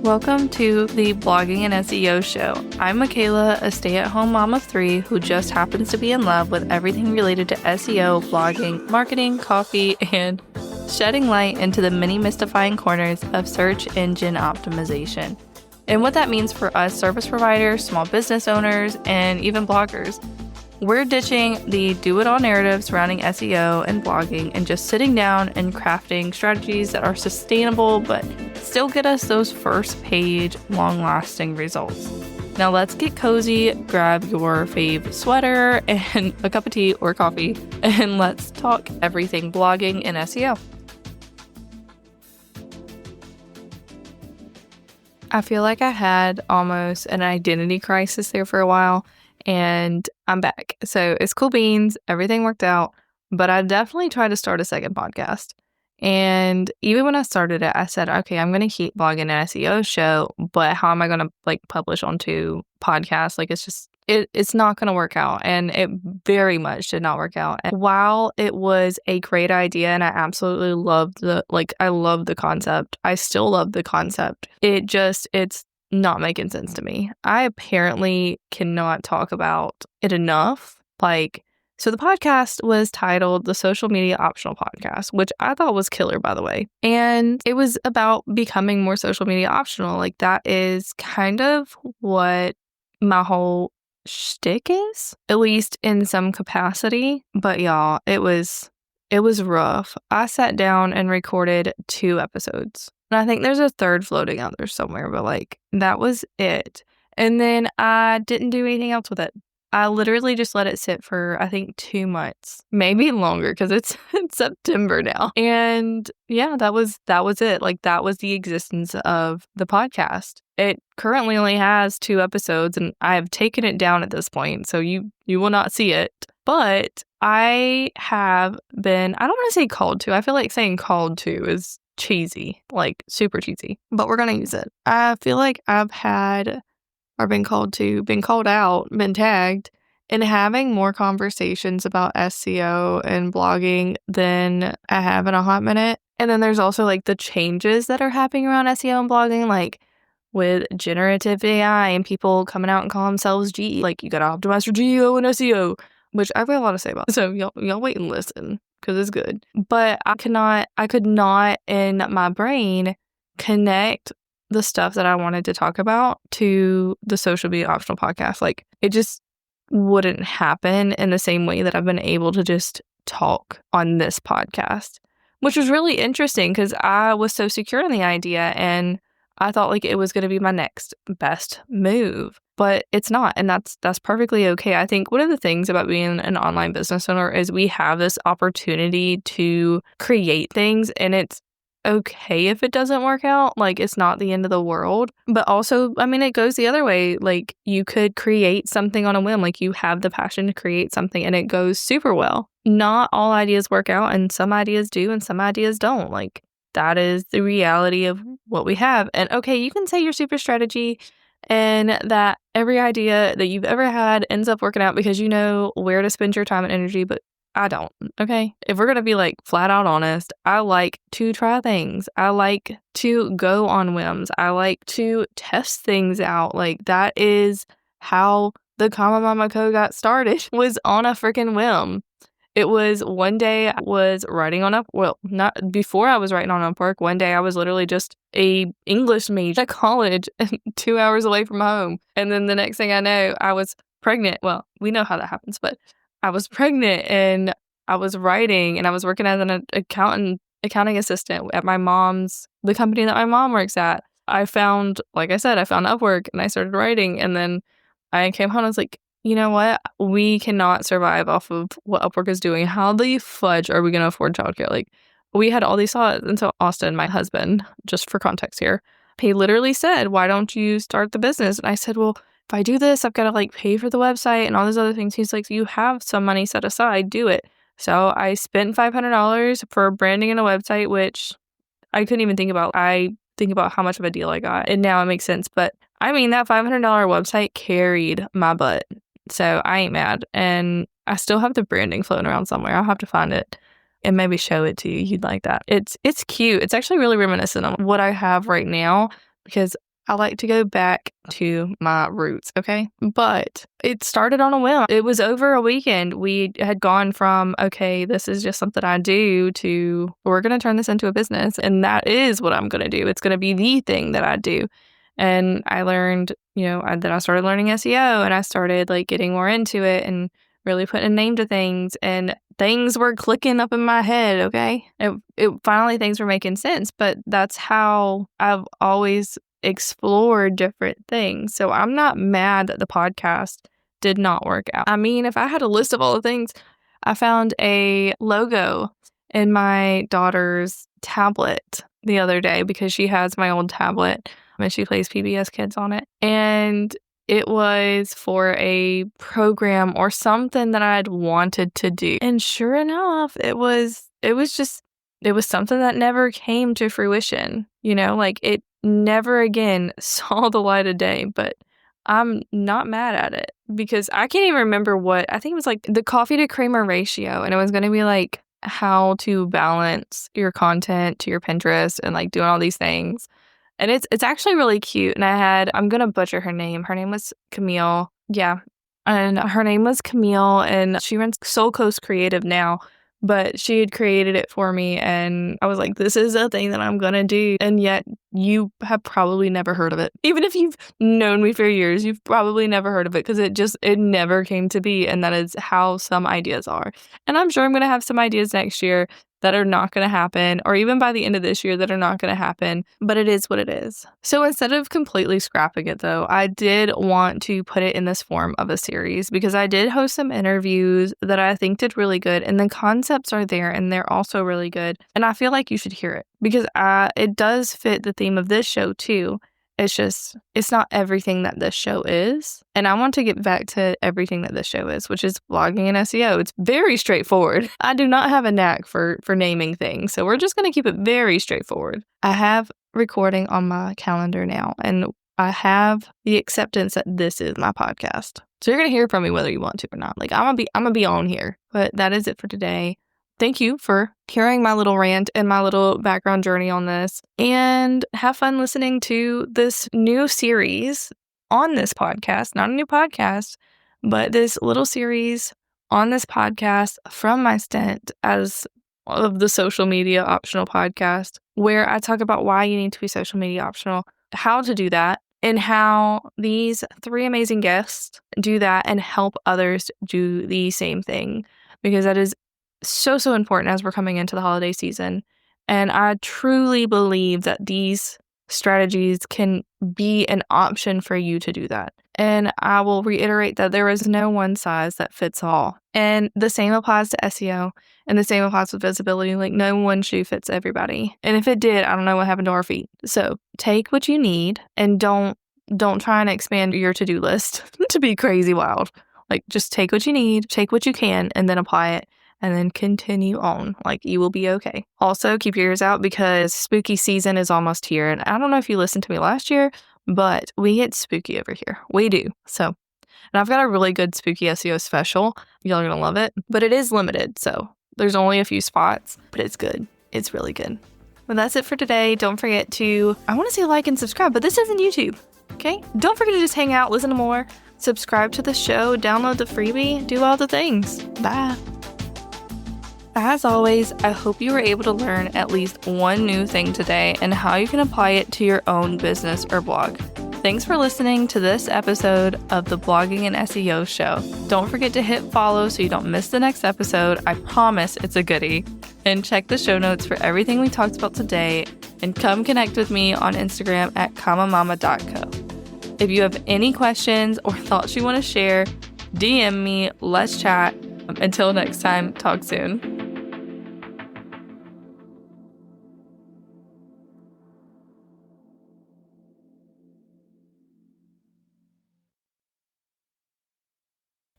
Welcome to the Blogging and SEO Show. I'm Michaela, a stay-at-home mom of 3 who just happens to be in love with everything related to SEO, blogging, marketing, coffee, and shedding light into the many mystifying corners of search engine optimization, and what that means for us service providers, small business owners, and even bloggers. We're ditching the do-it-all narrative surrounding SEO and blogging and just sitting down and crafting strategies that are sustainable but still get us those first-page, long-lasting results. Now let's get cozy, grab your fave sweater and a cup of tea or coffee, and let's talk everything blogging and SEO. I feel like I had almost an identity crisis there for a while. And I'm back. So it's cool beans. Everything worked out. But I definitely tried to start a second podcast. And even when I started it, I said, okay, I'm going to keep Blogging and SEO Show. But how am I going to publish onto podcasts? It's not going to work out. And it very much did not work out. And while it was a great idea and I absolutely loved I love the concept. I still love the concept. It's not making sense to me. I apparently cannot talk about it enough. So the podcast was titled The Social Media Optional Podcast, which I thought was killer, by the way. And it was about becoming more social media optional. That is kind of what my whole shtick is, at least in some capacity. But y'all, it was rough. I sat down and recorded 2 episodes. And I think there's a third floating out there somewhere, but that was it. And then I didn't do anything else with it. I literally just let it sit for, I think, 2 months, maybe longer, because it's September now. And yeah, that was it. That was the existence of the podcast. It currently only has 2 episodes, and I have taken it down at this point, so you will not see it. But I have been, I don't want to say called to. I feel like saying called to is cheesy, super cheesy, but we're going to use it. I feel like I've had, or been called out, been tagged in having more conversations about SEO and blogging than I have in a hot minute. And then there's also the changes that are happening around SEO and blogging, with generative AI and people coming out and calling themselves GE. You got to optimize for GEO and SEO, which I've got a lot to say about. So y'all wait and listen, because it's good. But I could not in my brain connect the stuff that I wanted to talk about to the Social Media Optional Podcast. It just wouldn't happen in the same way that I've been able to just talk on this podcast, which was really interesting because I was so secure in the idea and I thought it was going to be my next best move. But it's not, and that's perfectly okay. I think one of the things about being an online business owner is we have this opportunity to create things, and it's okay if it doesn't work out. It's not the end of the world. But also, it goes the other way. You could create something on a whim. You have the passion to create something, and it goes super well. Not all ideas work out, and some ideas do, and some ideas don't. That is the reality of what we have. And okay, you can say your super strategy and that every idea that you've ever had ends up working out because you know where to spend your time and energy, but I don't, okay? If we're going to be flat out honest, I like to try things. I like to go on whims. I like to test things out. That is how the Comma Mama Co. got started, was on a freaking whim. It was one day I was writing on not before I was writing on Upwork. One day I was literally just a English major at college and 2 hours away from home. And then the next thing I know, I was pregnant. Well, we know how that happens, but I was pregnant and I was writing and I was working as an accounting assistant at the company that my mom works at. I found Upwork and I started writing, and then I came home and I was like, you know what? We cannot survive off of what Upwork is doing. How the fudge are we going to afford childcare? We had all these thoughts. And so Austin, my husband, just for context here, he literally said, why don't you start the business? And I said, well, if I do this, I've got to pay for the website and all these other things. He's like, you have some money set aside, do it. So I spent $500 for branding and a website, which I couldn't even think about. I think about how much of a deal I got, and now it makes sense. But that $500 website carried my butt. So I ain't mad. And I still have the branding floating around somewhere. I'll have to find it and maybe show it to you. You'd like that. It's cute. It's actually really reminiscent of what I have right now, because I like to go back to my roots, okay? But it started on a whim. It was over a weekend. We had gone from, okay, this is just something I do, to we're going to turn this into a business. And that is what I'm going to do. It's going to be the thing that I do. And I learned, then I started learning SEO, and I started like getting more into it and really putting a name to things, and things were clicking up in my head, okay? It finally, things were making sense, but that's how I've always explored different things. So I'm not mad that the podcast did not work out. I mean, if I had a list of all the things, I found a logo in my daughter's tablet the other day because she has my old tablet and she plays PBS Kids on it. And it was for a program or something that I'd wanted to do. And sure enough, it was something that never came to fruition. It never again saw the light of day, but I'm not mad at it because I can't even remember I think it was like the coffee to creamer ratio. And it was going to be like how to balance your content to your Pinterest and like doing all these things. And it's actually really cute. And I'm going to butcher her name. Her name was Camille. Yeah. And her name was Camille, and she runs Soul Coast Creative now. But she had created it for me, and I was like, this is a thing that I'm going to do. And yet you have probably never heard of it. Even if you've known me for years, you've probably never heard of it because it never came to be. And that is how some ideas are. And I'm sure I'm going to have some ideas next year that are not going to happen, or even by the end of this year that are not going to happen, but it is what it is. So instead of completely scrapping it though, I did want to put it in this form of a series because I did host some interviews that I think did really good, and the concepts are there and they're also really good. And I feel like you should hear it because it does fit the theme of this show too. It's not everything that this show is. And I want to get back to everything that this show is, which is blogging and SEO. It's very straightforward. I do not have a knack for naming things, so we're just going to keep it very straightforward. I have recording on my calendar now, and I have the acceptance that this is my podcast. So you're going to hear from me whether you want to or not. Like I'm going to be on here. But that is it for today. Thank you for hearing my little rant and my little background journey on this, and have fun listening to this new series on this podcast. Not a new podcast, but this little series on this podcast from my stint as of the social media optional podcast, where I talk about why you need to be social media optional, how to do that, and how these 3 amazing guests do that and help others do the same thing, because that is so important as we're coming into the holiday season. And I truly believe that these strategies can be an option for you to do that. And I will reiterate that there is no one size that fits all. And the same applies to SEO, and the same applies with visibility. Like no one shoe fits everybody. And if it did, I don't know what happened to our feet. So take what you need, and don't try and expand your to-do list to be crazy wild. Like just take what you need, take what you can, and then apply it. And then continue on. Like, you will be okay. Also, keep your ears out because spooky season is almost here. And I don't know if you listened to me last year, but we get spooky over here. We do. So, and I've got a really good spooky SEO special. Y'all are going to love it. But it is limited. So, there's only a few spots. But it's good. It's really good. Well, that's it for today. Don't forget to, I want to say like and subscribe, but this isn't YouTube. Okay? Don't forget to just hang out, listen to more, subscribe to the show, download the freebie, do all the things. Bye. As always, I hope you were able to learn at least one new thing today and how you can apply it to your own business or blog. Thanks for listening to this episode of the Blogging and SEO Show. Don't forget to hit follow so you don't miss the next episode. I promise it's a goodie. And check the show notes for everything we talked about today. And come connect with me on Instagram at kamamama.co. If you have any questions or thoughts you want to share, DM me. Let's chat. Until next time, talk soon.